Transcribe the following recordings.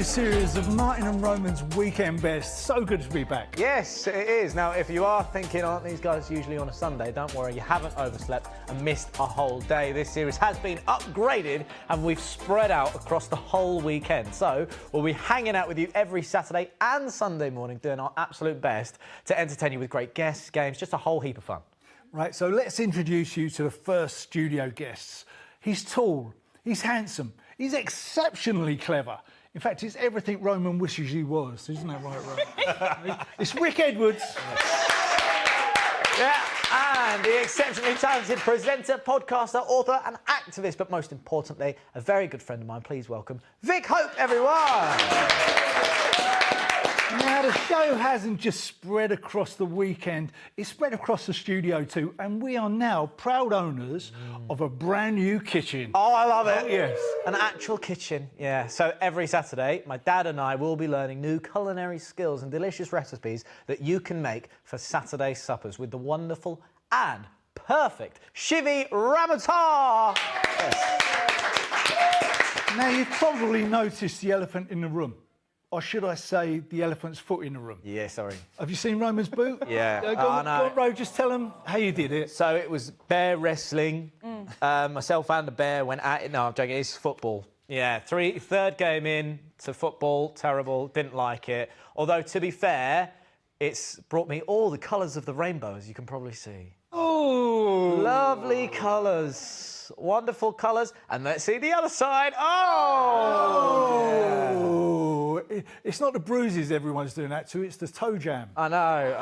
series of Martin and Roman's Weekend Best. So good to be back. Yes, it is. Now, if you are thinking, aren't these guys usually on a Sunday? Don't worry, you haven't overslept and missed a whole day. This series has been upgraded and we've spread out across the whole weekend. So we'll be hanging out with you every Saturday and Sunday morning, doing our absolute best to entertain you with great guests, games, just a whole heap of fun. Right, so let's introduce you to the first studio guests. He's tall, he's handsome, he's exceptionally clever. In fact, it's everything Roman wishes he was. Isn't that right, Roman? It's Vick Edwards. Yeah, and the exceptionally talented presenter, podcaster, author and activist, but most importantly, a very good friend of mine. Please welcome Vick Hope, everyone. Now, the show hasn't just spread across the weekend, it's spread across the studio too, and we are now proud owners of a brand new kitchen. Oh, I love it. Oh, yes. An actual kitchen, yeah. So every Saturday, my dad and I will be learning new culinary skills and delicious recipes that you can make for Saturday suppers with the wonderful and perfect Shivi Ramoutar. Yes. Now, you've probably noticed the elephant in the room. Or should I say the elephant's foot in the room? Yeah, sorry. Have you seen Roman's boot? Yeah. Go on, Ro, just tell them how you did it. So it was bear wrestling. Myself and the bear went at it. No, I'm joking. It's football. Yeah, third game in to football. Terrible. Didn't like it. Although, to be fair, it's brought me all the colours of the rainbow, as you can probably see. Oh! Lovely colours. Wonderful colours. And let's see the other side. Oh! Yeah. It's not the bruises everyone's doing that to, it's the toe jam. I know.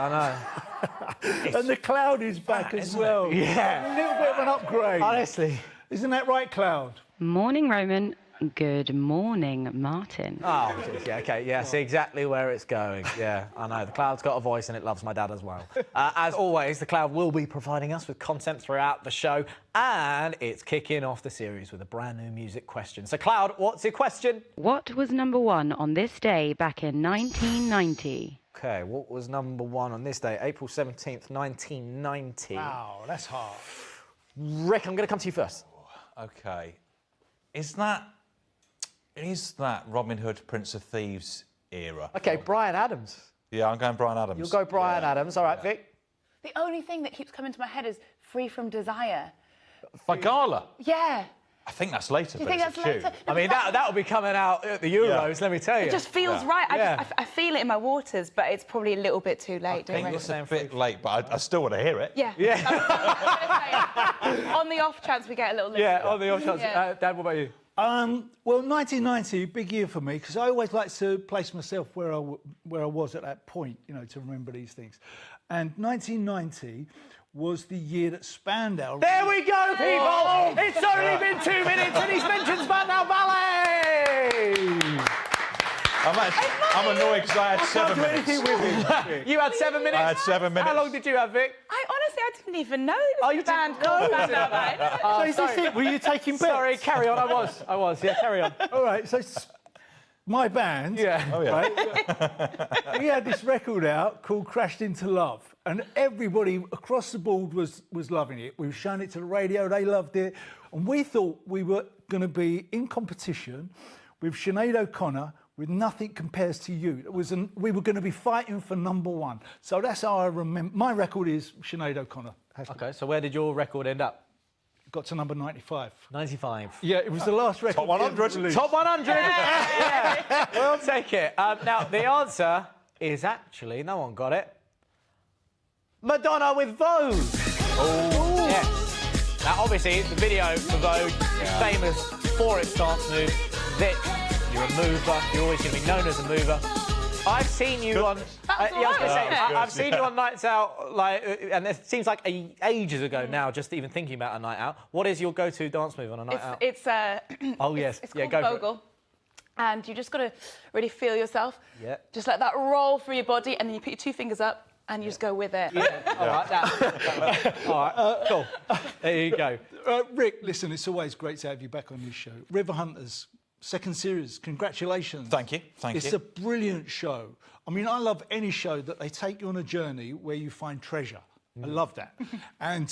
And the cloud is back as well. Yeah. A little bit of an upgrade. Honestly. Isn't that right, Cloud? Morning, Roman. Good morning, Martin. Oh, yeah, OK, yeah, see exactly where it's going. Yeah, I know. The cloud's got a voice and it loves my dad as well. As always, the cloud will be providing us with content throughout the show, and it's kicking off the series with a brand new music question. So, Cloud, what's your question? What was number one on this day back in 1990? OK, what was number one on this day, April 17th, 1990? Wow, that's hard. Rick, I'm going to come to you first. OK. Is that Robin Hood, Prince of Thieves era? OK, Bryan Adams. Yeah, I'm going Bryan Adams. You'll go Bryan Adams. All right, Vic? The only thing that keeps coming to my head is Free From Desire. By Gala? Yeah. I think that's later, Do you but think it's that's a tune. later? I mean, that'll be coming out at the Euros, let me tell you. It just feels right. I feel it in my waters, but it's probably a little bit too late, I think it's a bit late, but I still want to hear it. Yeah. On the off chance we get a little listen. Yeah, on the off chance. Yeah. Dad, what about you? Well, 1990, big year for me, because I always like to place myself where I was at that point, you know, to remember these things. And 1990 was the year that Spandau... There we go, people! It's only been 2 minutes and he's mentioned Spandau Ballet! I'm annoyed because I had 7 minutes. You had 7 minutes? I had 7 minutes. How long did you have, Vic? I didn't even know it was a band called Spandau Ballet. So is this it? Were you taking bets? Sorry, carry on. I was. Yeah, carry on. All right, so my band... Yeah. Oh, yeah. Right, we had this record out called Crashed Into Love, and everybody across the board was loving it. We were showing it to the radio, they loved it, and we thought we were going to be in competition with Sinead O'Connor with Nothing Compares to You. We were going to be fighting for number one. So that's how I remember. My record is Sinead O'Connor. OK, so where did your record end up? Got to number 95. 95. Yeah, it was the last record. Top 100. Top 100! Yeah. We'll take it. Now, the answer is actually, no one got it, Madonna with Vogue. Oh. Yeah. Now, obviously, the video for Vogue is famous for its dance move. Vic, you're a mover. You're always going to be known as a mover. I've seen you on... I've seen you on nights out, and it seems like ages ago now, just even thinking about a night out. What is your go-to dance move on a night out? Oh, yes. It's called Bogle. And you just got to really feel yourself. Yeah. Just let that roll through your body, and then you put your 2 fingers up, and you just go with it. Yeah. All right, all right, cool. There you go. Rick, listen, it's always great to have you back on this show. River Hunters, second series, congratulations. Thank you. It's a brilliant show. I mean, I love any show that they take you on a journey where you find treasure. I love that. And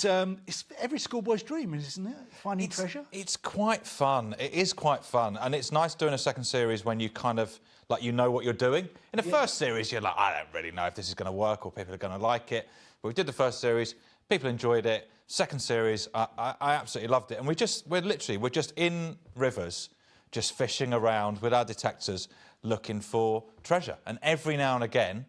it's every schoolboy's dream, isn't it? Finding treasure. It's quite fun. It is quite fun. And it's nice doing a second series when you kind of, like, you know what you're doing. In the first series, you're like, I don't really know if this is going to work or people are going to like it. But we did the first series, people enjoyed it. Second series, I absolutely loved it. And we're just in rivers, just fishing around with our detectors, looking for treasure. And every now and again,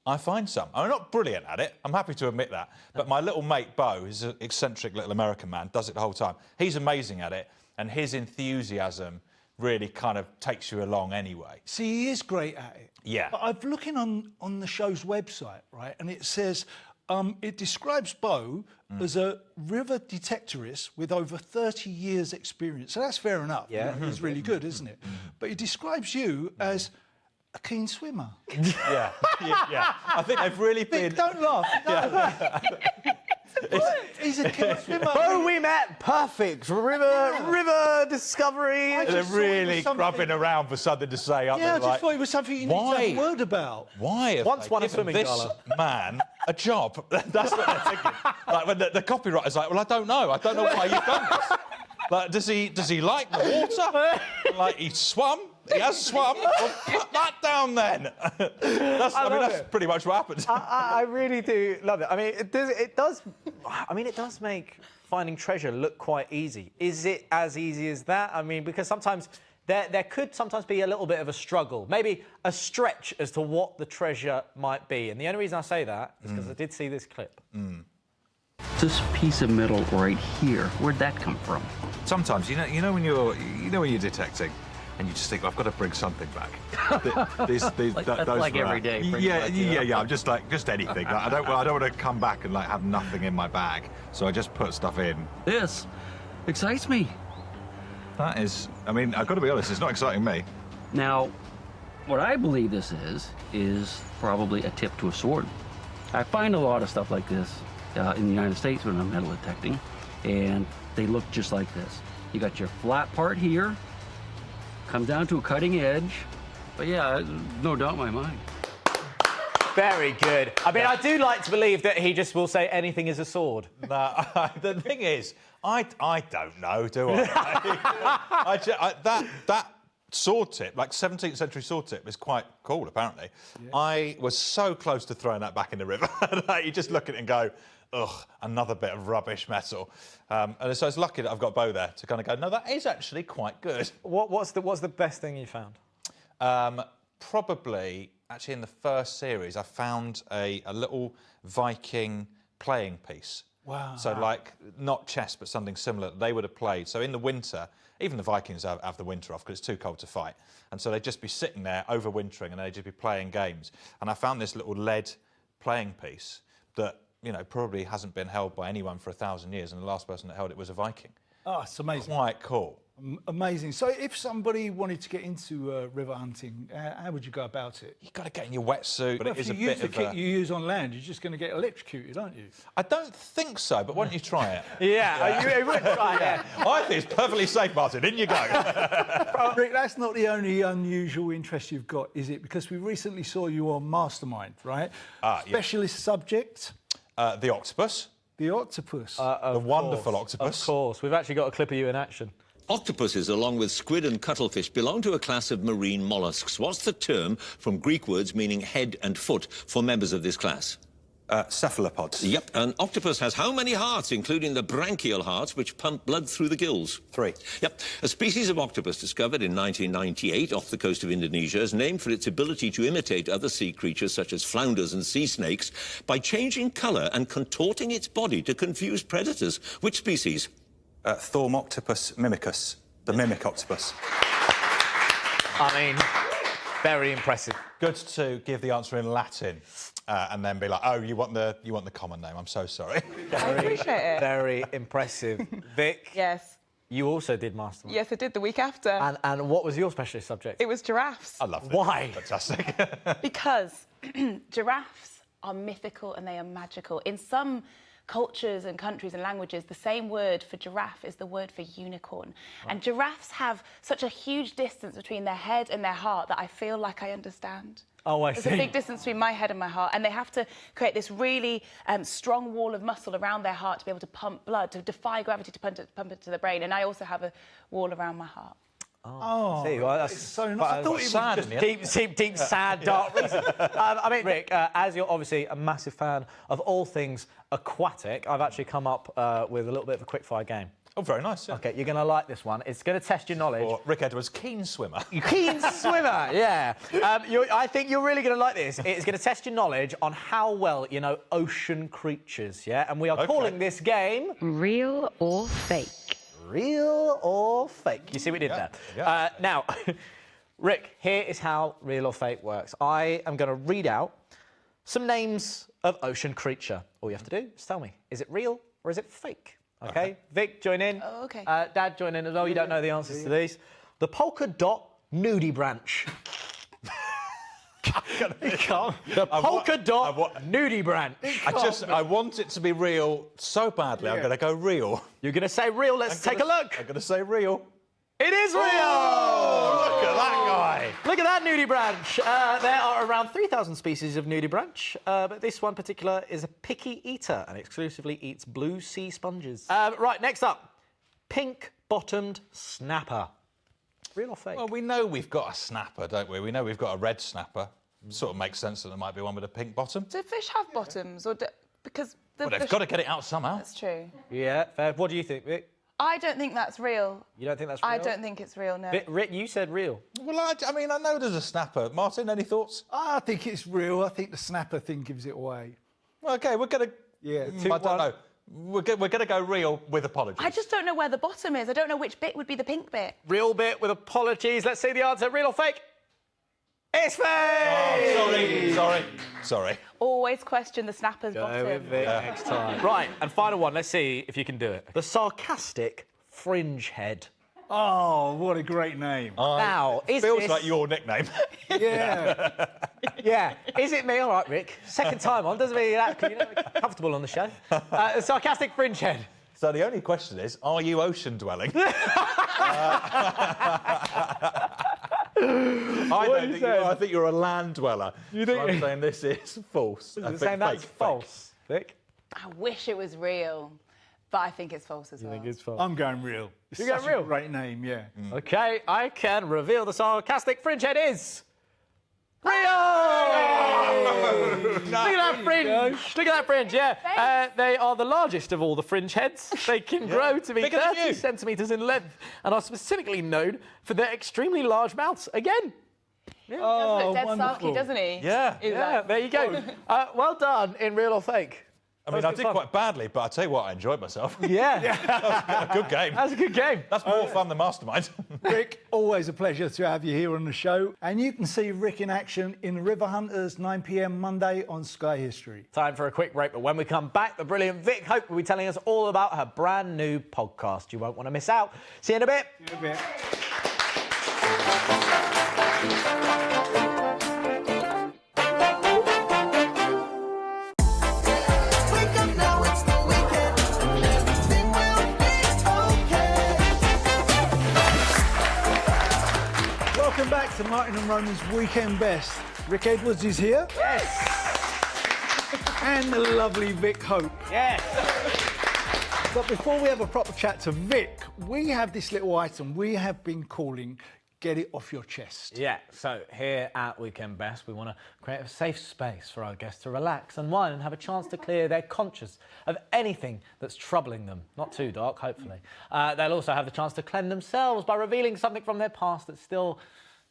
I find some. I'm not brilliant at it, I'm happy to admit that. But my little mate, Bo, who's an eccentric little American man, does it the whole time. He's amazing at it, and his enthusiasm really kind of takes you along anyway. See, he is great at it. Yeah. But I'm looking on the show's website, right, and it says, it describes Bo as a river detectorist with over 30 years' experience. So that's fair enough. Yeah. You know, he's really good, isn't it? But he describes you as a keen swimmer. Yeah. I think they've really been... Vick, don't laugh. No. He's a keen swimmer. Oh, we met. Perfect. River discovery. They're really grubbing around for something to say. Yeah, I just thought it was something you need to have a word about. Why have Once they won a given swimming this gala. man a job? That's what they're thinking. Like, when the copywriter's like, well, I don't know why you've done this. Like, does he like the water? Like, he has swum. Well, put that down then. That's pretty much what happens. I really do love it. I mean, it does make finding treasure look quite easy. Is it as easy as that? I mean, because sometimes there could sometimes be a little bit of a struggle, maybe a stretch as to what the treasure might be. And the only reason I say that is because I did see this clip. This piece of metal right here, where'd that come from? Sometimes, you know when you're detecting, and you just think, well, I've got to bring something back. Like every day. Yeah. I'm just anything. Like, I don't want to come back and have nothing in my bag, so I just put stuff in. This excites me. That is, I mean, I've got to be honest, it's not exciting me. Now, what I believe this is probably a tip to a sword. I find a lot of stuff like this in the United States when I'm metal detecting, and they look just like this. You got your flat part here, come down to a cutting edge, but yeah, no doubt in my mind. Very good. I mean, I do like to believe that he just will say anything is a sword. No, the thing is, I don't know, do I? That sword tip, like 17th century sword tip, is quite cool, apparently. Yeah. I was so close to throwing that back in the river. Like, you just look at it and go, ugh, another bit of rubbish metal. And so it's lucky that I've got Bo there to kind of go, no, that is actually quite good. What's the best thing you found? Probably, actually, in the first series, I found a little Viking playing piece. Wow. So, like, not chess, but something similar that they would have played. So in the winter, even the Vikings have the winter off because it's too cold to fight. And so they'd just be sitting there overwintering and they'd just be playing games. And I found this little lead playing piece that, you know, probably hasn't been held by anyone for 1,000 years, and the last person that held it was a Viking. Oh, it's amazing. Quite cool. Amazing. So if somebody wanted to get into river hunting, how would you go about it? You've got to get in your wetsuit, but Well, it is if a you use bit the of kit you use on land, you're just going to get electrocuted, aren't you? I don't think so, but why don't you try it? Yeah, you would try it. I think it's perfectly safe, Martin. In you go. Rick, that's not the only unusual interest you've got, is it? Because we recently saw you on Mastermind, right? Specialist subject? The octopus. The octopus. The wonderful octopus. Of course. We've actually got a clip of you in action. Octopuses, along with squid and cuttlefish, belong to a class of marine mollusks. What's the term from Greek words meaning head and foot for members of this class? Cephalopods. Yep. An octopus has how many hearts, including the branchial hearts, which pump blood through the gills? 3. Yep. A species of octopus discovered in 1998 off the coast of Indonesia is named for its ability to imitate other sea creatures such as flounders and sea snakes by changing colour and contorting its body to confuse predators. Which species? Thormoctopus mimicus, the mimic octopus. I mean, very impressive. Good to give the answer in Latin. And then be like, oh, you want the common name? I'm so sorry. I appreciate it. Very impressive. Vic? Yes. You also did Mastermind. Yes, I did the week after. And what was your specialist subject? It was giraffes. I love it. Why? Fantastic. Because giraffes are mythical and they are magical. In some cultures and countries and languages, the same word for giraffe is the word for unicorn. Right. And giraffes have such a huge distance between their head and their heart that I feel like I understand. Oh, I see. There's a big distance between my head and my heart, and they have to create this really strong wall of muscle around their heart to be able to pump blood, to defy gravity, to pump it to the brain. And I also have a wall around my heart. Oh, see, well, that's so nice. I thought it was just deep, sad, dark reason. I mean, Rick, as you're obviously a massive fan of all things aquatic, I've actually come up with a little bit of a quickfire game. Oh, very nice. Yeah. OK, you're going to like this one. It's going to test your knowledge. Or Rick Edwards, keen swimmer. Keen swimmer, yeah. I think you're really going to like this. It's going to test your knowledge on how well you know ocean creatures, yeah? And we are calling this game... Real or fake? Real or fake? You see what we did there? Yeah. Now, Rick, here is how real or fake works. I am going to read out some names of ocean creature. All you have to do is tell me, is it real or is it fake? OK? Vic, join in. Oh, OK. Dad, join in as well. You don't know the answers to these. The polka dot nudie branch. The polka dot nudie branch. I want it to be real so badly. I'm going to go real. You're going to say real. Let's take a look. I'm going to say real. It is real! Oh, look at that guy. Look at that nudibranch. There are around 3,000 species of nudibranch, but this one particular is a picky eater and exclusively eats blue sea sponges. Right, next up, pink-bottomed snapper. Real or fake? Well, we know we've got a snapper, don't we? We know we've got a red snapper. Sort of makes sense that there might be one with a pink bottom. Do fish have bottoms? Because Well, they've got to get it out somehow. That's true. Yeah, fair. What do you think, Vic? I don't think that's real. You don't think that's real? I don't think it's real, no. Rick, you said real. Well, I mean, I know there's a snapper. Martin, any thoughts? I think it's real. I think the snapper thing gives it away. OK, we're going to... Yeah. I don't know. We're going to go real with apologies. I just don't know where the bottom is. I don't know which bit would be the pink bit. Real bit with apologies. Let's see the answer. Real or fake? It's fake! Oh, sorry. Always question the snapper's bottom. With Vic next time. Right, and final one. Let's see if you can do it. The sarcastic fringe head. Oh, what a great name. Now, Feels like your nickname. Yeah. Yeah. Is it me? All right, Rick. Second time on. Doesn't mean that you're not comfortable on the show. Sarcastic fringe head. So the only question is, are you ocean dwelling? I think you're a land dweller. You think? So I'm saying this is false. You're saying that's false, Vic? I wish it was real, but I think it's false as well. You think it's false? I'm going real. It's You're going such real? a great name, yeah. OK, I can reveal the sarcastic fringe head is... real! Look at that fringe! Look at that fringe, yeah. They are the largest of all the fringe heads. They can grow to be 30 centimetres in length and are specifically known for their extremely large mouths. Again. He does look dead sulky, doesn't he? Yeah. Yeah, there you go. Well done in real or fake. I mean, I did quite badly, but I tell you what, I enjoyed myself. Yeah. That was a good game. That's a good game. That's more fun than Mastermind. Rick, always a pleasure to have you here on the show. And you can see Rick in action in River Hunters, 9 p.m. Monday on Sky History. Time for a quick break, but when we come back, the brilliant Vick Hope will be telling us all about her brand new podcast. You won't want to miss out. See you in a bit. See you in a bit. Welcome back to Martin and Roman's Weekend Best. Rick Edwards is here. Yes. And the lovely Vick Hope. Yes. But before we have a proper chat to Vic, we have this little item we have been calling Get It Off Your Chest. Yeah, so here at Weekend Best, we want to create a safe space for our guests to relax, unwind and have a chance to clear their conscience of anything that's troubling them. Not too dark, hopefully. They'll also have the chance to cleanse themselves by revealing something from their past that still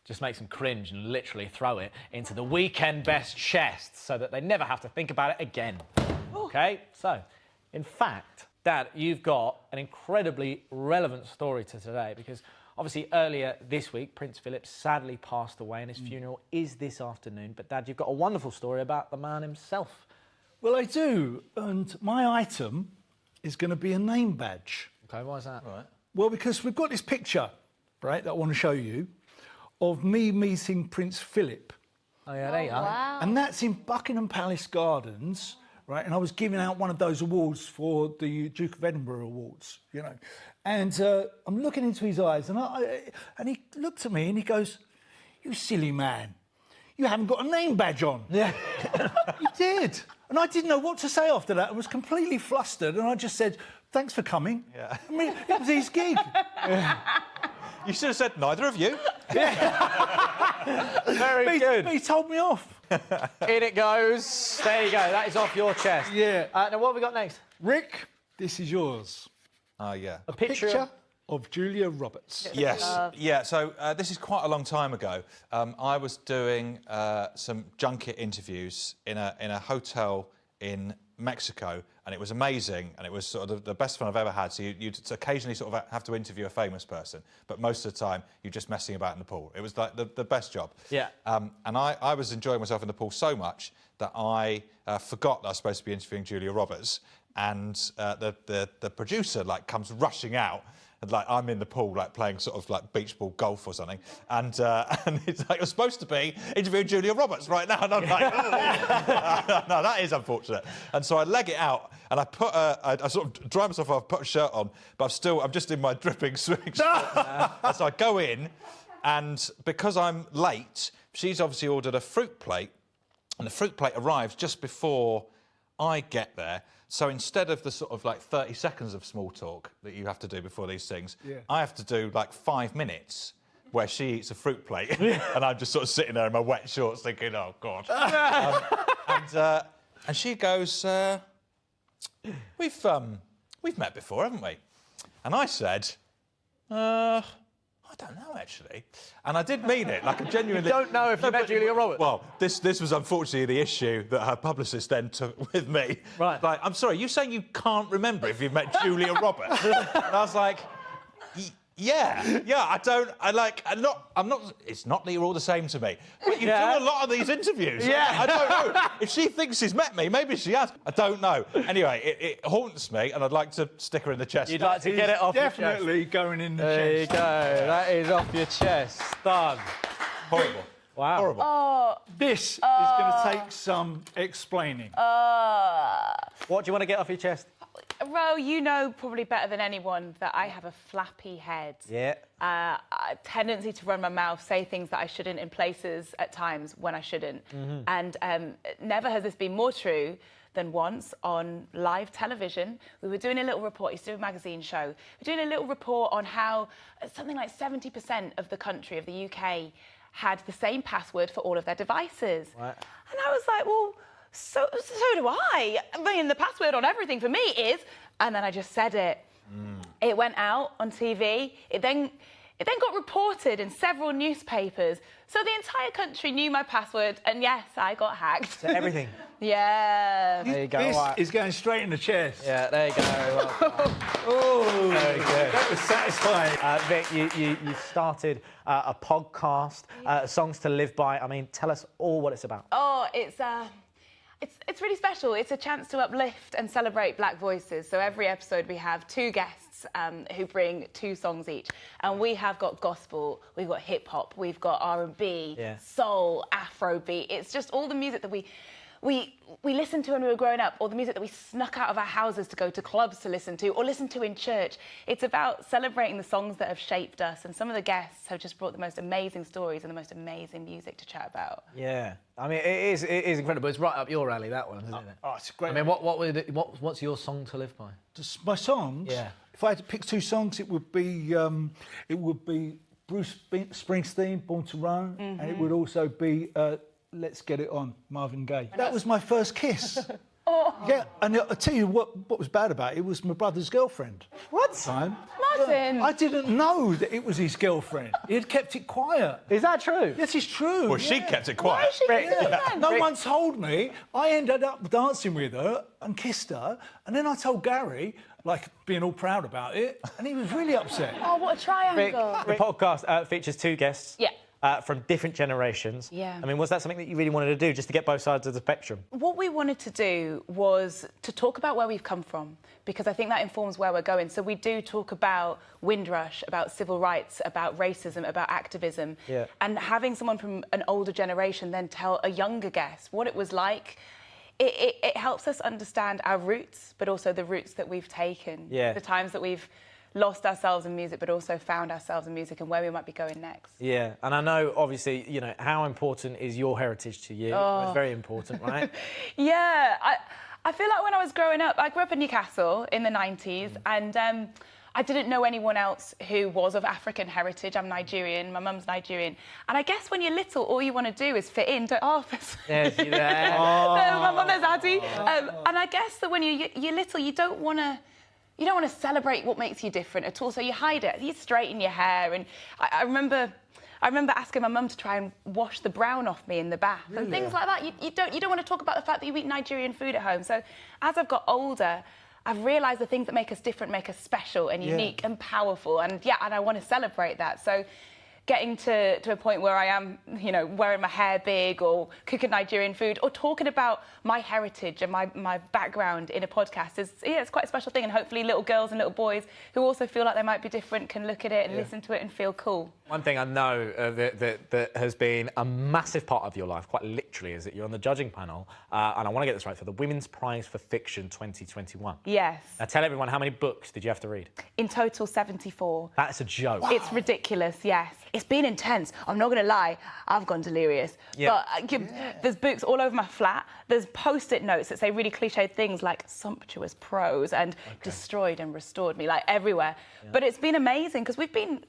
just makes them cringe and literally throw it into the Weekend Best chest so that they never have to think about it again. OK, so, in fact, Dad, you've got an incredibly relevant story to today because obviously earlier this week, Prince Philip sadly passed away and his funeral is this afternoon. But Dad, you've got a wonderful story about the man himself. Well, I do, and my item is going to be a name badge. OK, why is that? Right. Well, because we've got this picture, right, that I want to show you, of me meeting Prince Philip. Oh, yeah, there you are. Wow. And that's in Buckingham Palace Gardens, right? And I was giving out one of those awards for the Duke of Edinburgh Awards, you know. And I'm looking into his eyes, and he looked at me and he goes, "You silly man, you haven't got a name badge on." Yeah. He did. And I didn't know what to say after that. I was completely flustered, and I just said, "Thanks for coming." Yeah. I mean, it was his gig. You should have said neither of you. Very good. He told me off. In it goes. There you go. That is off your chest. Yeah. Now, what have we got next? Rick, this is yours. Oh, yeah. A picture. Of Julia Roberts. Yes, yeah. So this is quite a long time ago. I was doing some junket interviews in a hotel in Mexico, and it was amazing, and it was sort of the best fun I've ever had. So you'd occasionally sort of have to interview a famous person, but most of the time you're just messing about in the pool. It was like the best job. Yeah. And I was enjoying myself in the pool so much that I forgot that I was supposed to be interviewing Julia Roberts, and the producer like comes rushing out. And like I'm in the pool, like playing sort of like beach ball golf or something, and it's like you're supposed to be interviewing Julia Roberts right now, and I'm like, oh. No, that is unfortunate. And so I leg it out, and I put I sort of dry myself off, put a shirt on, but I'm just in my dripping swimming shorts. And so I go in, and because I'm late, she's obviously ordered a fruit plate, and the fruit plate arrives just before I get there. So instead of the sort of like 30 seconds of small talk that you have to do before these things, I have to do like 5 minutes where she eats a fruit plate and I'm just sort of sitting there in my wet shorts thinking, oh, God. And she goes, we've met before, haven't we? And I said, I don't know, actually. And I did mean it, like a genuinely... You don't know if you met Julia Roberts? Well, this was unfortunately the issue that her publicist then took with me. Right. Like, I'm sorry, you're saying you can't remember if you've met Julia Roberts? And I was like, yeah, I'm not, it's not that you're all the same to me, but you've done a lot of these interviews. Yeah. I don't know. If she thinks she's met me, maybe she has. I don't know. Anyway, it haunts me, and I'd like to stick her in the chest. You'd like to get it off your chest. Definitely going in the There chest. you go. That is off your chest. Done. Horrible. Wow. Horrible. This is going to take some explaining. What do you want to get off your chest? Ro, you know probably better than anyone that I have a flappy head. Yeah. A tendency to run my mouth, say things that I shouldn't in places at times when I shouldn't. And never has this been more true than once on live television. We were doing a little report, used to do a magazine show. We're doing a little report on how something like 70% of the country, of the UK, had the same password for all of their devices. Right. And I was like, well, so do I. I mean, the password on everything for me is... And then I just said it. It went out on TV. It then got reported in several newspapers. So the entire country knew my password, and yes, I got hacked. So everything. Yeah. There you go. This Right. is going straight in the chest. Yeah, there you go. Well, Oh, very good. that was satisfying. Vic, you started a podcast, Songs to Live By. I mean, tell us all what it's about. Oh, it's really special. It's a chance to uplift and celebrate Black voices. So every episode we have 2 guests who bring 2 songs each. And we have got gospel, we've got hip hop, we've got R&B, soul, Afrobeat. It's just all the music that we listened to when we were growing up, or the music that we snuck out of our houses to go to clubs to listen to, or listen to in church. It's about celebrating the songs that have shaped us, and some of the guests have just brought the most amazing stories and the most amazing music to chat about. Yeah, I mean, it is incredible. It's right up your alley, that one, isn't it? Oh, it's great. I mean, what's your song to live by? My songs? Yeah. If I had to pick 2 songs, it would be Bruce Springsteen, Born to Run, and it would also be Let's Get It On, Marvin Gaye. That was my first kiss. Yeah, and I'll tell you what was bad about it. It was my brother's girlfriend. What? Time. Martin! Yeah, I didn't know that it was his girlfriend. He had kept it quiet. Is that true? Yes, it's true. Well, she kept it quiet. No one told me. I ended up dancing with her and kissed her, and then I told Gary, like being all proud about it, and he was really upset. Oh, what a triangle. The podcast features 2 guests. Yeah. From different generations. Yeah. I mean, was that something that you really wanted to do, just to get both sides of the spectrum? What we wanted to do was to talk about where we've come from, because I think that informs where we're going. So we do talk about Windrush, about civil rights, about racism, about activism. Yeah. And having someone from an older generation then tell a younger guest what it was like it helps us understand our roots, but also the routes that we've taken. Yeah. The times that we've lost ourselves in music, but also found ourselves in music and where we might be going next. Yeah, and I know, obviously, you know, how important is your heritage to you? It's very important, right? Yeah, I feel like when I was growing up, I grew up in Newcastle in the 90s, and I didn't know anyone else who was of African heritage. I'm Nigerian, my mum's Nigerian. And I guess when you're little, all you want to do is fit in. Yes, you there. My mum knows Addy. And I guess that when you're little, you don't want to celebrate what makes you different at all. So you hide it. You straighten your hair. And I remember asking my mum to try and wash the brown off me in the bath and things like that. You don't want to talk about the fact that you eat Nigerian food at home. So as I've got older, I've realised the things that make us different make us special and unique and powerful. And I want to celebrate that. So getting to a point where I am, you know, wearing my hair big or cooking Nigerian food or talking about my heritage and my background in a podcast is, it's quite a special thing. And hopefully little girls and little boys who also feel like they might be different can look at it and listen to it and feel cool. One thing I know that has been a massive part of your life, quite literally, is that you're on the judging panel, and I want to get this right, for the Women's Prize for Fiction 2021. Yes. Now, tell everyone, how many books did you have to read? In total, 74. That's a joke. Wow. It's ridiculous, yes. It's been intense. I'm not going to lie. I've gone delirious. Yeah. But there's books all over my flat. There's Post-it notes that say really cliched things like sumptuous prose and destroyed and restored me, like everywhere. Yeah. But it's been amazing because we've been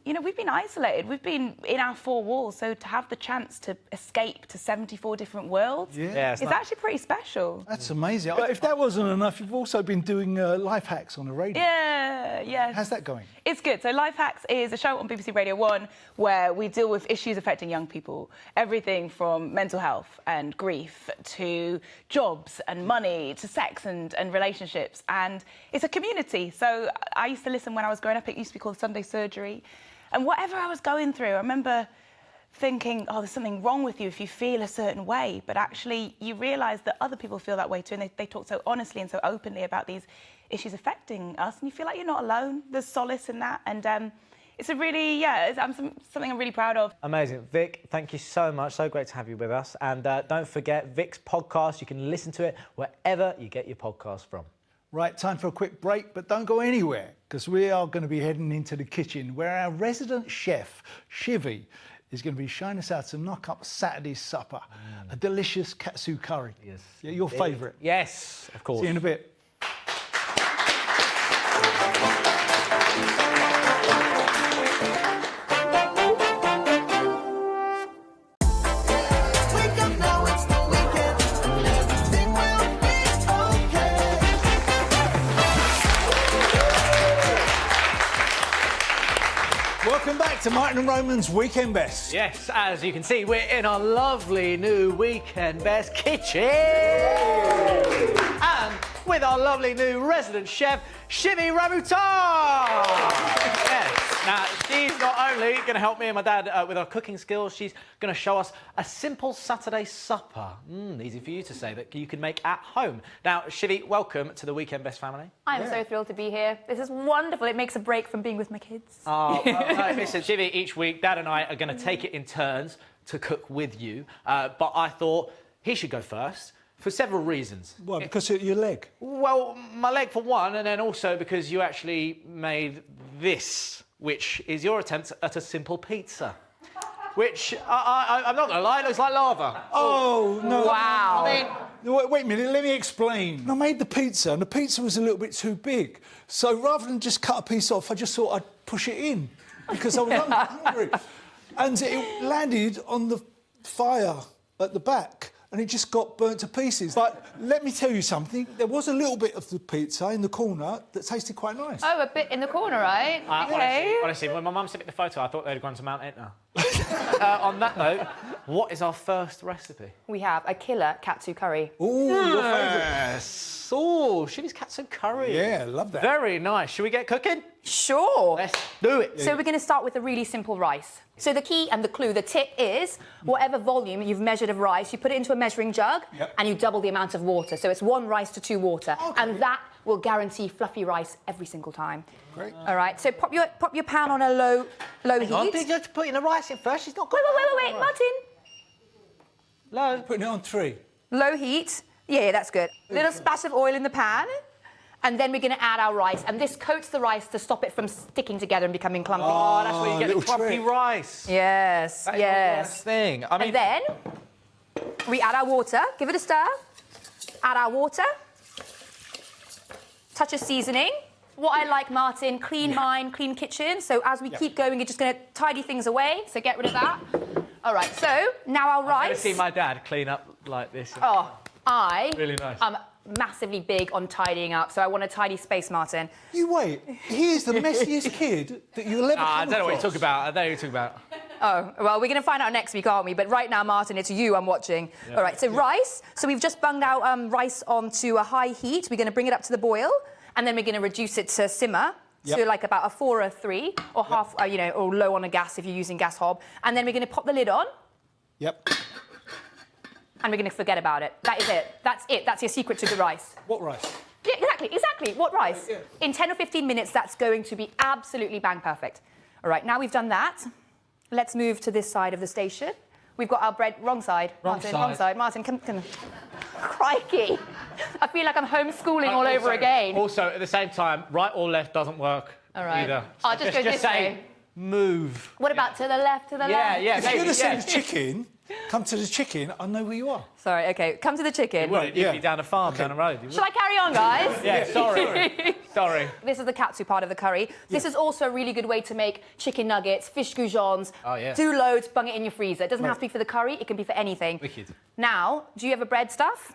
isolated. We've been in our four walls. So to have the chance to escape to 74 different worlds is actually pretty special. That's amazing. But if that wasn't enough, you've also been doing life hacks on the radio. Yeah. How's that going? It's good. So Life Hacks is a show on BBC Radio 1 where we deal with issues affecting young people. Everything from mental health and grief to jobs and money to sex and relationships. And it's a community. So I used to listen when I was growing up. It used to be called Sunday Surgery. And whatever I was going through, I remember thinking, oh, there's something wrong with you if you feel a certain way. But actually, you realise that other people feel that way too. And they talk so honestly and so openly about these issues affecting us. And you feel like you're not alone. There's solace in that. And it's a really, something I'm really proud of. Amazing. Vic, thank you so much. So great to have you with us. And don't forget, Vic's podcast, you can listen to it wherever you get your podcast from. Right, time for a quick break, but don't go anywhere, because we are going to be heading into the kitchen where our resident chef, Shivi, is going to be showing us how to knock up Saturday's supper. A delicious katsu curry. Yes. Yeah, your favourite. Yes, of course. See you in a bit. Welcome back to Martin and Roman's Weekend Best. Yes, as you can see, we're in our lovely new Weekend Best kitchen. And with our lovely new resident chef, Shivi Ramoutar. Yes. Now, she's not only going to help me and my dad with our cooking skills, she's going to show us a simple Saturday supper. Easy for you to say, that you can make at home. Now, Shivi, welcome to the Weekend Best family. I'm so thrilled to be here. This is wonderful. It makes a break from being with my kids. Oh, well, listen, Shivi, each week, Dad and I are going to take it in turns to cook with you. But I thought he should go first for several reasons. Well, because of your leg? Well, my leg for one, and then also because you actually made this, which is your attempt at a simple pizza. Which, I'm not going to lie, it looks like lava. Oh, no. Wow. I mean, wait a minute, let me explain. I made the pizza, and the pizza was a little bit too big. So rather than just cut a piece off, I just thought I'd push it in, because I was hungry. And it landed on the fire at the back, and it just got burnt to pieces. But let me tell you something, there was a little bit of the pizza in the corner that tasted quite nice. Oh, a bit in the corner, right? Okay. Honestly, when my mum sent me the photo, I thought they'd gone to Mount Etna. On that note, what is our first recipe? We have a killer katsu curry. Ooh, your favourite. Yes. Oh, Shivi's katsu curry. Yeah, I love that. Very nice. Should we get cooking? Sure. Let's do it. So we're going to start with a really simple rice. So the key and the clue, the tip is whatever volume you've measured of rice, you put it into a measuring jug and you double the amount of water. So it's 1 rice to 2 water. Okay. And that will guarantee fluffy rice every single time. Great. All right, so pop your pan on a low heat. Did you have to put in the rice in first? She's not got Wait, Martin. Low. Putting it on 3. Low heat. Yeah, that's good. A little splash of oil in the pan. And then we're going to add our rice. And this coats the rice to stop it from sticking together and becoming clumpy. Oh, that's where you get the little clumpy trick. rice. Yes, That is the yes. worst thing. I mean, And then we add our water. Give it a stir. Add our water. Touch of seasoning. What I like, Martin, clean mind, clean kitchen. So as we keep going, you're just going to tidy things away. So get rid of that. All right, so now our I've rice. never seen my dad clean up like this. Oh, Really nice. I'm massively big on tidying up, so I want a tidy space, Martin. You wait. He is the messiest kid that you'll ever come I don't know what you're across. talking about. I don't know what you're talking about. Oh, well, we're going to find out next week, aren't we? But right now, Martin, it's you I'm watching. All right, so rice. So we've just bunged our rice onto a high heat. We're going to bring it up to the boil, and then we're going to reduce it to simmer. To like about a 4 or a 3, or half, you know, or low on a gas if you're using gas hob. And then we're going to pop the lid on, Yep. and we're going to forget about it. That is it. That's it. That's your secret to the rice. What rice? Yeah, exactly. What rice? In 10 or 15 minutes, that's going to be absolutely bang perfect. All right, now we've done that. Let's move to this side of the station. We've got our bread, wrong side. Wrong side. Martin, come. Crikey. I feel like I'm homeschooling all over again. Also, at the same time, right or left doesn't work All right. either. I'll just go this say, way. move. What about to the left, to the left? Yeah, If you're going to say yeah. the chicken, come to the chicken, I know where you are. Sorry, OK, come to the chicken. Well, you'd be down a farm, down the road. Shall I carry on, guys? Yeah, sorry. Sorry. This is the katsu part of the curry. This is also a really good way to make chicken nuggets, fish goujons. Oh, yeah. Do loads, bung it in your freezer. It doesn't have to be for the curry, it can be for anything. Wicked. Now, do you ever bread stuff?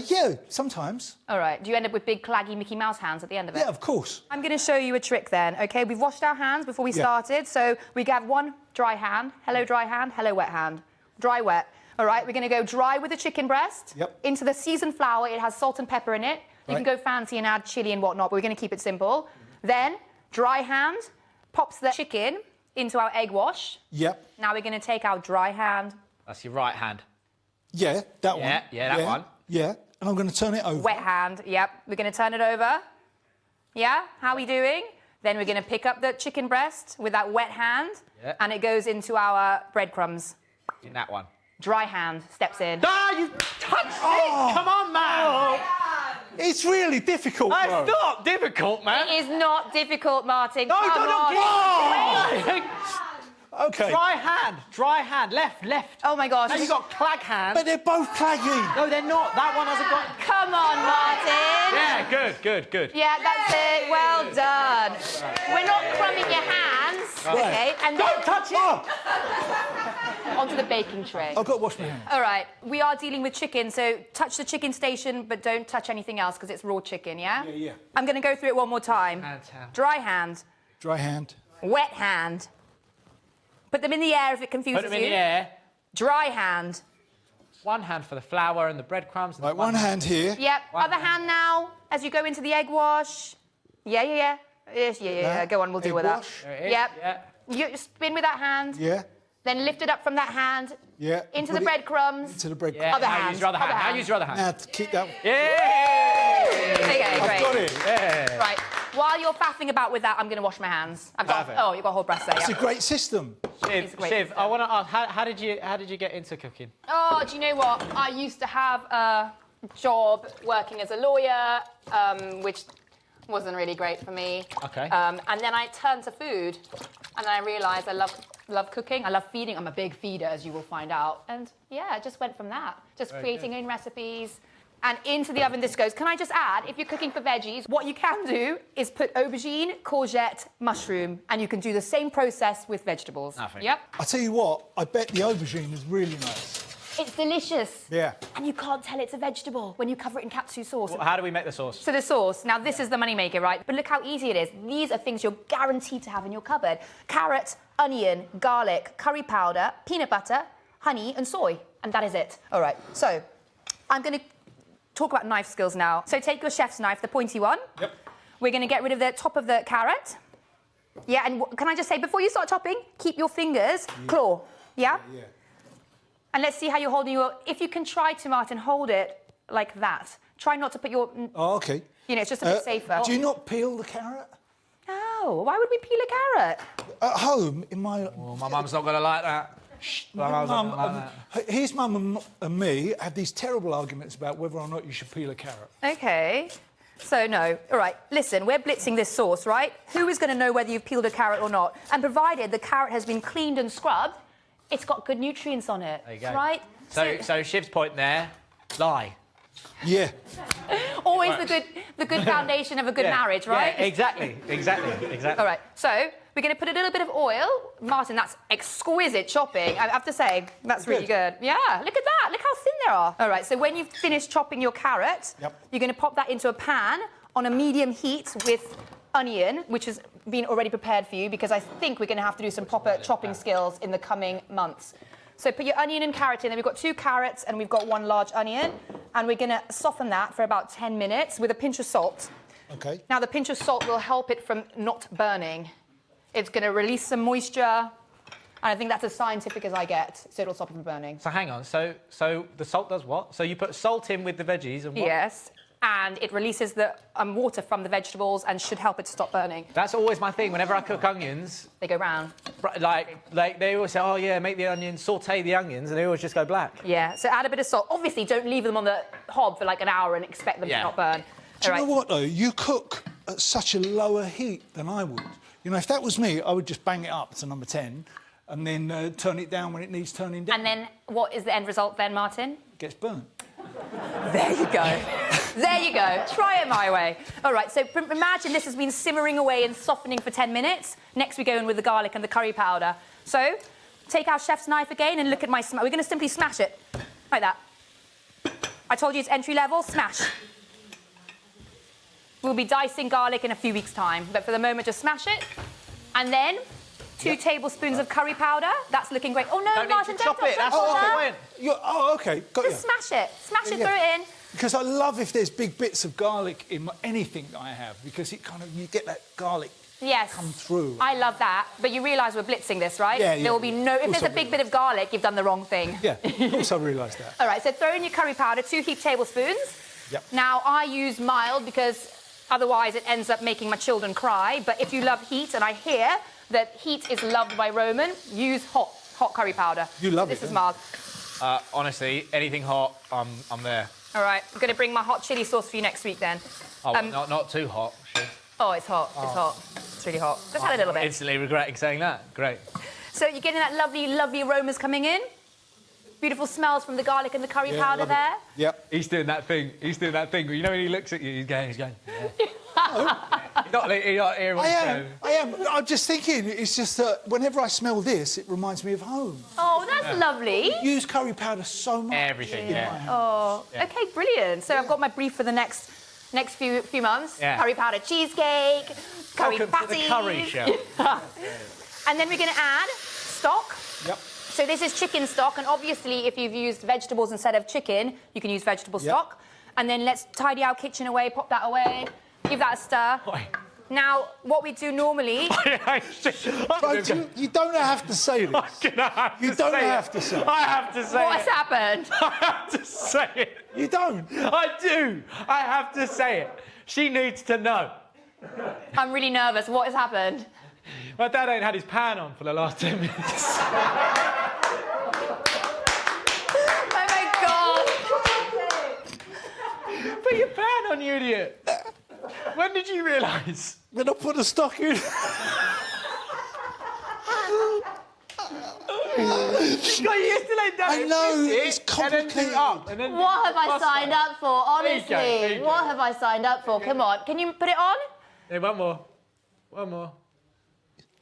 Yeah, sometimes. All right. Do you end up with big, claggy Mickey Mouse hands at the end of it? Yeah, of course. I'm going to show you a trick then, OK? We've washed our hands before we started, so we have one dry hand. Hello, dry hand. Hello, wet hand. Dry, wet. All right, we're going to go dry with the chicken breast. Yep. Into the seasoned flour. It has salt and pepper in it. You can go fancy and add chili and whatnot, but we're going to keep it simple. Then, dry hand pops the chicken into our egg wash. Yep. Now we're going to take our dry hand. That's your right hand. Yeah, that one. Yeah, that one. Yeah, and I'm going to turn it over. Wet hand, yep. We're going to turn it over. Yeah, how are we doing? Then we're going to pick up the chicken breast with that wet hand, and it goes into our breadcrumbs. In that one. Dry hand steps in. Ah, you touched it! Come on, man! It's really difficult, bro. It's not difficult, man. It is not difficult, Martin. No, Come on. Okay. Dry hand, left. Oh my gosh. Now you got clag hand. But they're both claggy. No, they're not. That one hasn't got. Come on, Martin. Yeah, good. Yeah, that's it. Well done. We're not crumbing your hands, okay? And Don't touch it! onto the baking tray. I've got to wash my hands. All right, we are dealing with chicken, so touch the chicken station, but don't touch anything else because it's raw chicken, yeah? Yeah. I'm going to go through it one more time. Hand. Dry hand, Dry hand. wet hand. Put them in the air if it confuses Put them you. in the air. Dry hand. One hand for the flour and the breadcrumbs. And Right, one hand here. Yep, other hand now as you go into the egg wash. Yeah. Yes, yeah. Go on, we'll deal Egg with that. wash. There it is, Yep. yeah. You spin with that hand. Yeah. Then lift it up from that hand. Yeah. Into Put the it breadcrumbs. Into the bread. Yeah, Other now hand, use your other hand. other Now hand. use your other hand. Now keep that. Yeah! Okay, great. I've got it. Yeah. Right. While you're faffing about with that, I'm going to wash my hands. I've got. Perfect. Oh, you've got a whole breast there. It's a Yeah. great system. It's a great Shiv, system. I want to ask, how did you get into cooking? Oh, do you know what? I used to have a job working as a lawyer, which wasn't really great for me. Okay. And then I turned to food, and then I realised I love cooking. I love feeding. I'm a big feeder, as you will find out. And yeah, it just went from that. Just creating own recipes. And into the oven this goes. Can I just add, if you're cooking for veggies, what you can do is put aubergine, courgette, mushroom, and you can do the same process with vegetables. Nothing. Yep. I tell you what, I bet the aubergine is really nice. It's delicious. Yeah. And you can't tell it's a vegetable when you cover it in katsu sauce. How do we make the sauce? So the sauce, now this is the moneymaker, right? But look how easy it is. These are things you're guaranteed to have in your cupboard. Carrot, onion, garlic, curry powder, peanut butter, honey and soy. And that is it. All right, so I'm going to talk about knife skills now. So take your chef's knife, the pointy one. Yep. We're going to get rid of the top of the carrot. Yeah, and can I just say, before you start chopping, keep your fingers claw. Yeah? Yeah. And let's see how you're holding your... If you can try to, Martin, hold it like that. Try not to put your... Oh, okay. You know, it's just a bit safer. Do you not peel the carrot? No, why would we peel a carrot? At home, in my... Oh, my mum's not going to like that. His mum and me had these terrible arguments about whether or not you should peel a carrot. Okay. So, no. All right, listen, we're blitzing this sauce, right? Who is going to know whether you've peeled a carrot or not? And provided the carrot has been cleaned and scrubbed, it's got good nutrients on it. There you go. Right? So Shiv's point there, lie. Yeah. Always the good foundation of a good marriage, right? Yeah, exactly. All right, so we're going to put a little bit of oil. Martin, that's exquisite chopping. I have to say, that's really good. Yeah, look at that. Look how thin they are. All right, so when you've finished chopping your carrot, you're going to pop that into a pan on a medium heat with onion, which has been already prepared for you, because I think we're going to have to do some proper chopping skills in the coming months. So put your onion and carrot in. Then we've got 2 carrots and we've got 1 large onion. And we're going to soften that for about 10 minutes with a pinch of salt. OK. Now, the pinch of salt will help it from not burning. It's going to release some moisture. And I think that's as scientific as I get, so it'll stop it from burning. So hang on. So the salt does what? So you put salt in with the veggies and what? Yes. And it releases the water from the vegetables and should help it to stop burning. That's always my thing. Whenever I cook onions, they go round. Like they always say, oh yeah, make the onions, saute the onions, and they always just go black. Yeah. So add a bit of salt. Obviously, don't leave them on the hob for like an hour and expect them to not burn. Do you know what though? You cook at such a lower heat than I would. You know, if that was me, I would just bang it up to number 10, and then turn it down when it needs turning down. And then what is the end result then, Martin? It gets burnt. There you go. There you go. Try it my way. All right, so imagine this has been simmering away and softening for 10 minutes. Next, we go in with the garlic and the curry powder. So take our chef's knife again and look at my... We're going to simply smash it. Like that. I told you it's entry level. Smash. We'll be dicing garlic in a few weeks' time. But for the moment, just smash it. And then 2 tablespoons of curry powder. That's looking great. Oh, no, Martin, don't chop it. That's the point. OK, got you. Just smash it. Smash it, throw it in. Because I love if there's big bits of garlic in anything that I have, because it kind of, you get that garlic come through. I love that. But you realise we're blitzing this, right? Yeah, yeah. There will be no... If there's a big bit of garlic, you've done the wrong thing. Yeah, of course I realise that. All right, so throw in your curry powder, 2 heaped tablespoons. Yep. Now, I use mild because otherwise it ends up making my children cry. But if you love heat, and I hear that heat is loved by Roman, use hot curry powder. You love this it, is mild. Honestly, anything hot, I'm there. All right, I'm going to bring my hot chilli sauce for you next week then. Oh, not too hot. Oh, it's hot. It's hot. It's really hot. Just add a little bit. Instantly regretting saying that. Great. So you're getting that lovely, lovely aromas coming in. Beautiful smells from the garlic and the curry powder there. Yep. He's doing that thing. He's doing that thing. You know when he looks at you, he's going. He's not hearing what he's saying. I am. I'm just thinking, it's just that whenever I smell this, it reminds me of home. Oh, that's lovely. I use curry powder so much. Everything, yeah. Oh, OK, brilliant. So I've got my brief for the next few months. Yeah. Curry powder cheesecake, curry Welcome patties. to the curry show. And then we're going to add stock. Yep. So this is chicken stock, and obviously if you've used vegetables instead of chicken, you can use vegetable stock. And then let's tidy our kitchen away, pop that away, give that a stir. Now, what we do normally... You don't have to say this. You don't have to say it. I have to say What's happened? I have to say it. You don't. I do. I have to say it. She needs to know. I'm really nervous. What has happened? My dad ain't had his pan on for the last 10 minutes. Oh, my God. Put your pan on, you idiot. When did you realise? When I put the stock in. You got used to like that. I know, it's complicated. What have I signed up for? Honestly, There you go. what have I signed up for? Come on, can you put it on? Hey, one more.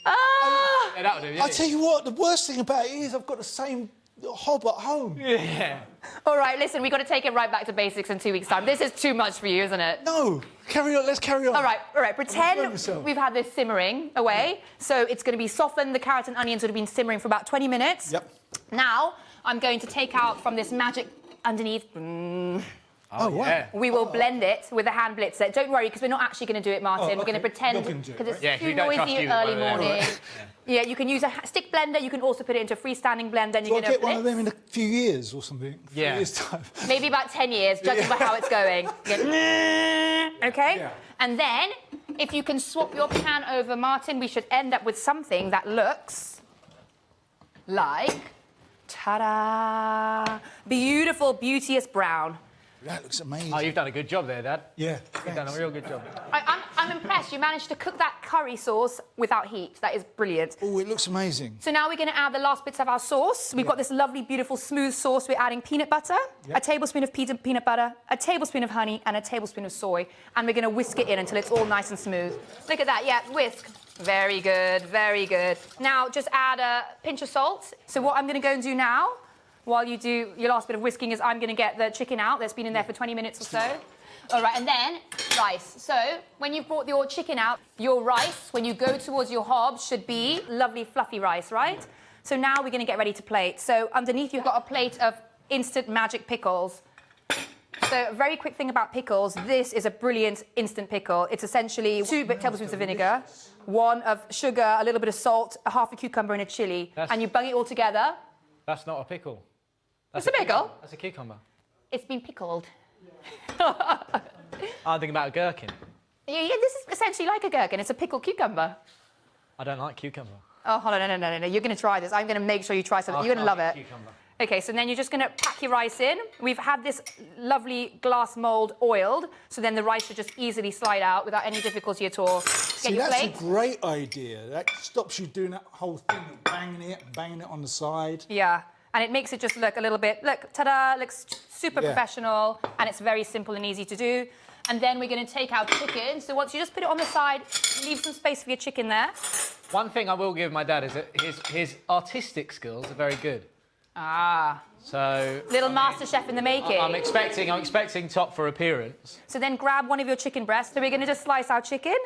Ah! Yeah, that'll do, yeah. I tell you what, the worst thing about it is I've got the same hob at home. Yeah. All right, listen, we've got to take it right back to basics in 2 weeks' time. This is too much for you, isn't it? No, carry on. Let's carry on. All right. Pretend we've had this simmering away. So it's going to be softened. The carrots and onions would have been simmering for about 20 minutes. Yep. Now, I'm going to take out from this magic underneath... Oh, wow. Yeah. We will blend it with a hand blitzer. Don't worry, because we're not actually going to do it, Martin. We're going to pretend, because it's too noisy early morning. Yeah, you can use a stick blender. You can also put it into a freestanding blender. And I'll get one of them in a few years or something. Yeah. Years time. Maybe about 10 years, judging by how it's going. OK? Yeah. And then, if you can swap your pan over, Martin, we should end up with something that looks like Ta-da! Beautiful, beauteous brown. That looks amazing. Oh, you've done a good job there, Dad. Yeah. You've done a real good job. I'm impressed. You managed to cook that curry sauce without heat. That is brilliant. Oh, it looks amazing. So now we're going to add the last bits of our sauce. We've got this lovely, beautiful, smooth sauce. We're adding peanut butter, a tablespoon of peanut butter, a tablespoon of honey, and a tablespoon of soy. And we're going to whisk it in until it's all nice and smooth. Look at that. Yeah, whisk. Very good, very good. Now just add a pinch of salt. So what I'm going to go and do now, while you do your last bit of whisking, is I'm going to get the chicken out that's been in there for 20 minutes or so. All right, and then rice. So when you've brought your chicken out, your rice, when you go towards your hob, should be lovely fluffy rice, right? So now we're going to get ready to plate. So underneath you've got a plate of instant magic pickles. So a very quick thing about pickles, this is a brilliant instant pickle. It's essentially 2 tablespoons of vinegar, 1 of sugar, a little bit of salt, a half a cucumber and a chilli, and you bung it all together. That's not a pickle. It's a pickle? That's a cucumber. It's been pickled. I'm thinking about a gherkin. Yeah, this is essentially like a gherkin. It's a pickled cucumber. I don't like cucumber. Oh, hold on, no. You're going to try this. I'm going to make sure you try something. You're going to love it. Cucumber. Okay, so then you're just going to pack your rice in. We've had this lovely glass mould oiled, so then the rice should just easily slide out without any difficulty at all. See, that's a great idea. That stops you doing that whole thing of banging it on the side. Yeah, and it makes it just look a little bit, look, ta-da, looks super professional, and it's very simple and easy to do. And then we're going to take our chicken. So once you just put it on the side, leave some space for your chicken there. One thing I will give my dad is that his artistic skills are very good. Ah. So little master chef in the making. I'm expecting top for appearance. So then grab one of your chicken breasts. So we're going to just slice our chicken,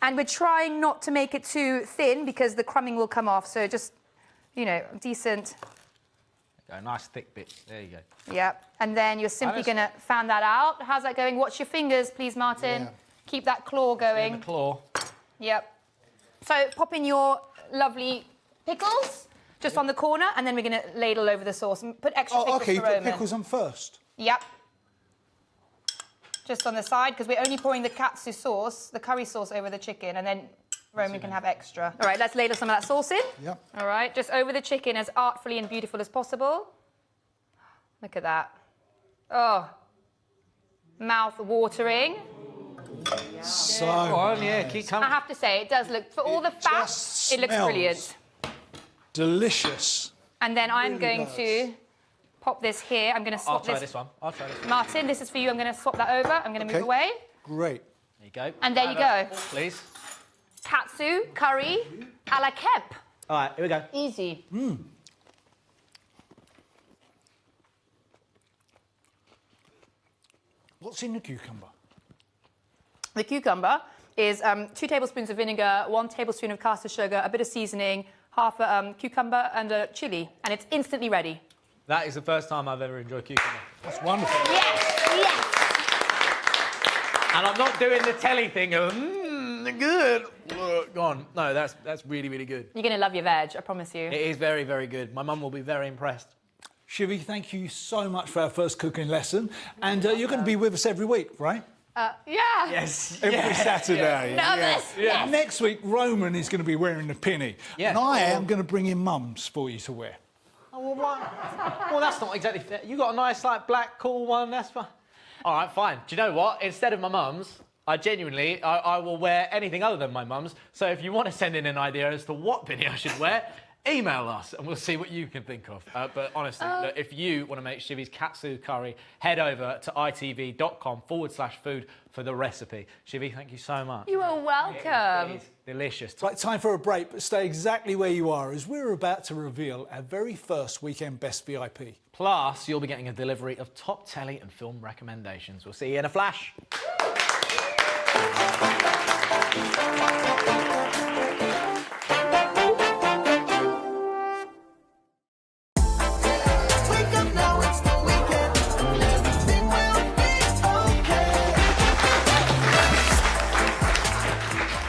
and we're trying not to make it too thin because the crumbing will come off. So just, you know, decent. Go, nice thick bits. There you go. Yep. And then you're simply going to fan that out. How's that going? Watch your fingers, please, Martin. Yeah. Keep that claw going. The claw. Yep. So pop in your lovely pickles. Just on the corner, and then we're going to ladle over the sauce and put extra pickles okay, you for put Roman. pickles on first. Yep. Just on the side, because we're only pouring the katsu sauce, the curry sauce, over the chicken, and then Roman can have extra. All right, let's ladle some of that sauce in. Yep. All right, just over the chicken as artfully and beautiful as possible. Look at that. Oh, mouth-watering. So, keep coming. I have to say, it does look, for all the fat, it looks brilliant. Delicious. And then I'm going to pop this here. I'm going to swap I'll try this one. Martin, this is for you. I'm going to swap that over. I'm going to move away. Great. There you go. And there you go. Please. Katsu, curry, a la Kemp. All right, here we go. Easy. What's in the cucumber? The cucumber is 2 tablespoons of vinegar, 1 tablespoon of caster sugar, a bit of seasoning, half a cucumber and a chilli, and it's instantly ready. That is the first time I've ever enjoyed cucumber. That's wonderful. Yes. And I'm not doing the telly thing of, good. Go on. No, that's really, really good. You're going to love your veg, I promise you. It is very, very good. My mum will be very impressed. Shivi, thank you so much for our first cooking lesson. And you're going to be with us every week, right? Yeah. Yes. Every Saturday. Nervous. Yes. Next week, Roman is going to be wearing the pinny. Yeah. And I am going to bring in mums for you to wear. Oh, well, that's not exactly fair. You got a nice, like, black, cool one. That's fine. All right, fine. Do you know what? Instead of my mum's, I genuinely, I will wear anything other than my mum's. So if you want to send in an idea as to what pinny I should wear, email us and we'll see what you can think of. But honestly, look, if you want to make Shivi's katsu curry, head over to itv.com/food for the recipe. Shivi, thank you so much. You are welcome. It is delicious. Right, time for a break, but stay exactly where you are as we're about to reveal our very first Weekend Best VIP. Plus, you'll be getting a delivery of top telly and film recommendations. We'll see you in a flash.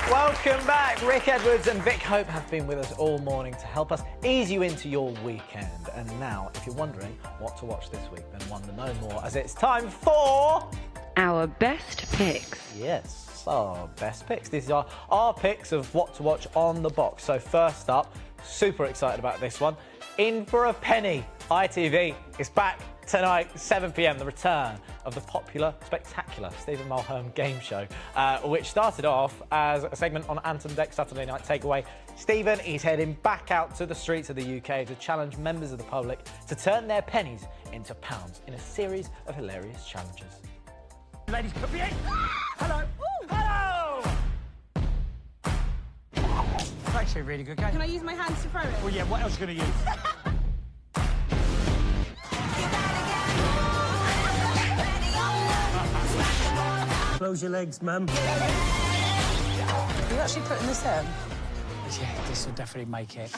Welcome back. Rick Edwards and Vick Hope have been with us all morning to help us ease you into your weekend. And now, if you're wondering what to watch this week, then wonder no more, as it's time for... Our best picks. Yes, our best picks. These are our picks of what to watch on the box. So first up, super excited about this one. In for a Penny. ITV is back tonight, 7 p.m. The return of the popular, spectacular Stephen Mulhern game show, which started off as a segment on Anthem Deck's Saturday Night Takeaway. Stephen is heading back out to the streets of the UK to challenge members of the public to turn their pennies into pounds in a series of hilarious challenges. Ladies, could be in. Hello. Ooh. Hello. It's actually a really good game. Can I use my hands to throw it? Well, yeah, what else are you going to use? Close your legs, ma'am. Are you actually putting this in? Yeah, this will definitely make it.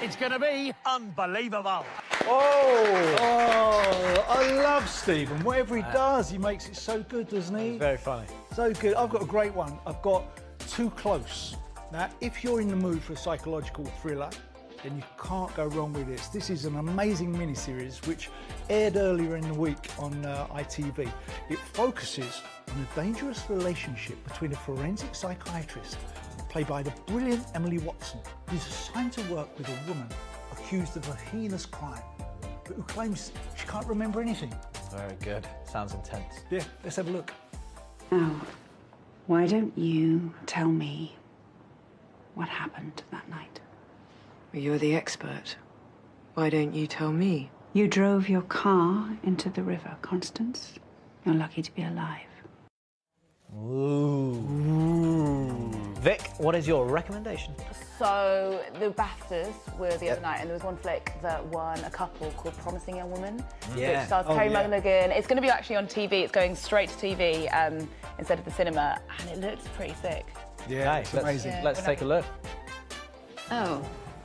It's going to be unbelievable. Oh, I love Stephen. Whatever he does, he makes it so good, doesn't he? Very funny. So good. I've got a great one. I've got Too Close. Now, if you're in the mood for a psychological thriller, then you can't go wrong with this. This is an amazing miniseries which aired earlier in the week on ITV. It focuses on a dangerous relationship between a forensic psychiatrist, played by the brilliant Emily Watson, who's assigned to work with a woman accused of a heinous crime, but who claims she can't remember anything. Very good. Sounds intense. Yeah, let's have a look. Now, why don't you tell me what happened that night? Well, you're the expert. Why don't you tell me? You drove your car into the river, Constance. You're lucky to be alive. Ooh. Vic, what is your recommendation? So the BAFTAs were the other night, and there was one flick that won a couple called Promising Young Woman, Yeah. which stars Carey Mulligan. It's going to be actually on TV. It's going straight to TV instead of the cinema, and it looks pretty sick. Yeah, it's amazing. Let's take a look. Oh.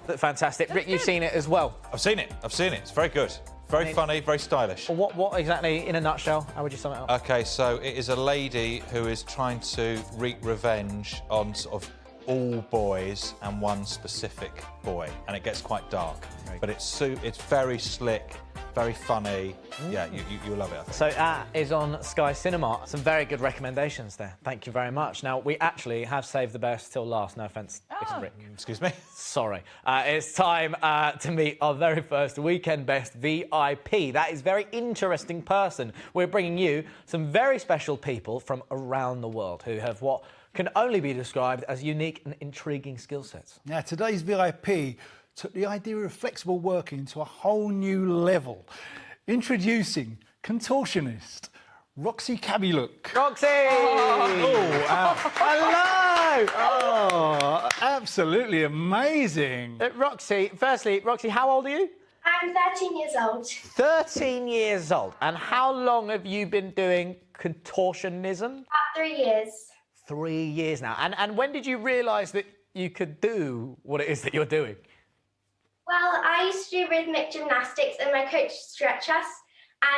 Fantastic. Rick, you've seen it as well. I've seen it. It's very good. Very funny, very stylish. Well, what exactly, in a nutshell, how would you sum it up? OK, so it is a lady who is trying to wreak revenge on sort of all boys and one specific boy, and it gets quite dark. But it's very slick, very funny. Yeah, you'll love it, I think. So that is on Sky Cinema. Some very good recommendations there. Thank you very much. Now, we actually have saved the best till last. No offence, Rick. Excuse me? Sorry. It's time to meet our very first Weekend Best VIP. That is a very interesting person. We're bringing you some very special people from around the world who have what can only be described as unique and intriguing skill sets. Now, today's VIP took the idea of flexible working to a whole new level. Introducing contortionist Roxy Cabbylook. Roxy! Hello! Oh, absolutely amazing. Roxy, firstly, how old are you? I'm 13 years old. 13 years old. And how long have you been doing contortionism? About 3 years. 3 years now. And when did you realise that you could do what it is that you're doing? Well, I used to do rhythmic gymnastics and my coach stretch us,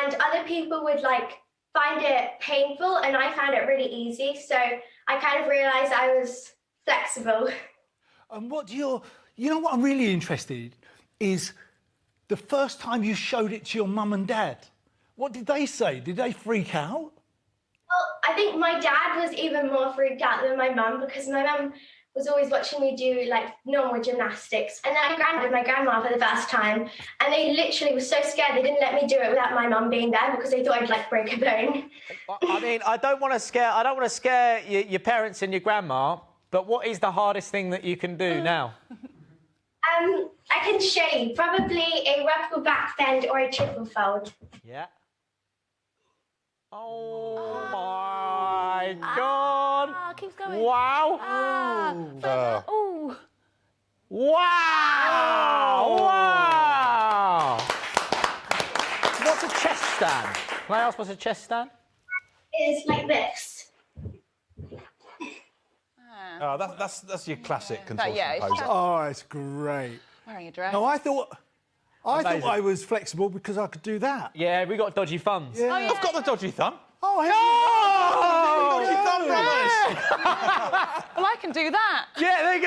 and other people would find it painful, and I found it really easy. So I kind of realised I was flexible. And you know what I'm really interested is the first time you showed it to your mum and dad. What did they say? Did they freak out? Well, I think my dad was even more freaked out than my mum, because my mum was always watching me do normal gymnastics. And then I granddad my grandma for the first time, and they literally were so scared they didn't let me do it without my mum being there, because they thought I'd break a bone. I mean, I don't want to scare your parents and your grandma, but what is the hardest thing that you can do now? I can shave, probably a radical back bend or a triple fold. Yeah. Oh my God! Keeps going. Wow! Oh. Wow! Wow! What's a chest stand? Can I ask what's a chest stand? It's like this. Oh, that's your classic contortion yeah, pose. Oh, it's great. Wearing a dress. No, I thought I was flexible because I could do that. Yeah, we got dodgy thumbs. Yeah. I've got the dodgy thumb. Oh, Dodgy thumb, brothers. Well, I can do that. Yeah, there you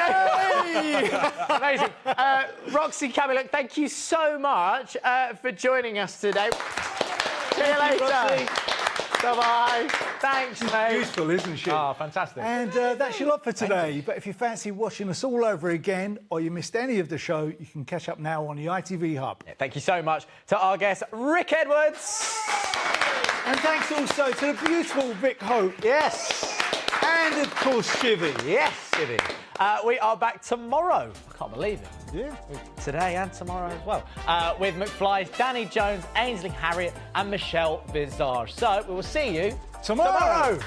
go. Amazing. Roxy Cabbylook, thank you so much for joining us today. See you later. Roxy. Bye-bye. Thanks, mate. Useful, isn't she? Oh, fantastic. And that's your lot for today. But if you fancy watching us all over again, or you missed any of the show, you can catch up now on the ITV Hub. Yeah, thank you so much to our guest, Rick Edwards. And thanks also to the beautiful Vick Hope. Yes. And, of course, Shivi. Yes, Shivi. We are back tomorrow. I can't believe it. Yeah. Today and tomorrow as well. With McFly's Danny Jones, Ainsley Harriott and Michelle Visage. So we will see you tomorrow.